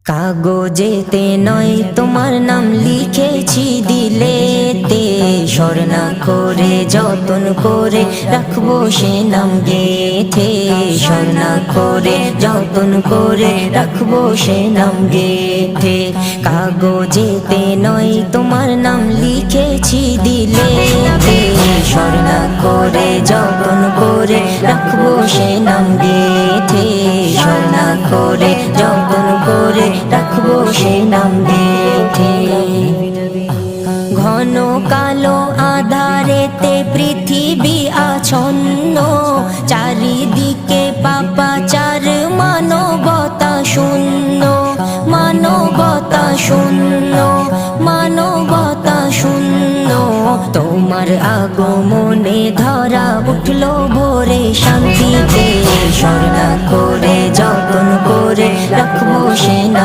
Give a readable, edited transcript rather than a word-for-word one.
কাগজেতে নয় তোমার নাম লিখেছি দিলেতে, স্বর্ণা করে যতন করে রাখবো সে নাম গেথে। স্বর্ণা করে যতন করে রাখবো সে নাম গেথে। কাগজেতে নয় তোমার নাম লিখেছি দিলেতে, স্বর্ণা করে যতন করে রাখবো সে নাম গেথে। স্বর্ণা করে যতন করে রাখবো সে নাম গেথে। ঘন কালো আধারেতে পৃথিবী আচ্ছন্ন, চারিদিকে পাপাচার মানবতা শূন্য। মানবতা শূন্য, মানবতা শূন্য। তোমার আগমনে ধরা উঠলো ভোরে শান্তিতে, স্বর্ণা করে যতন করে রাখবো সে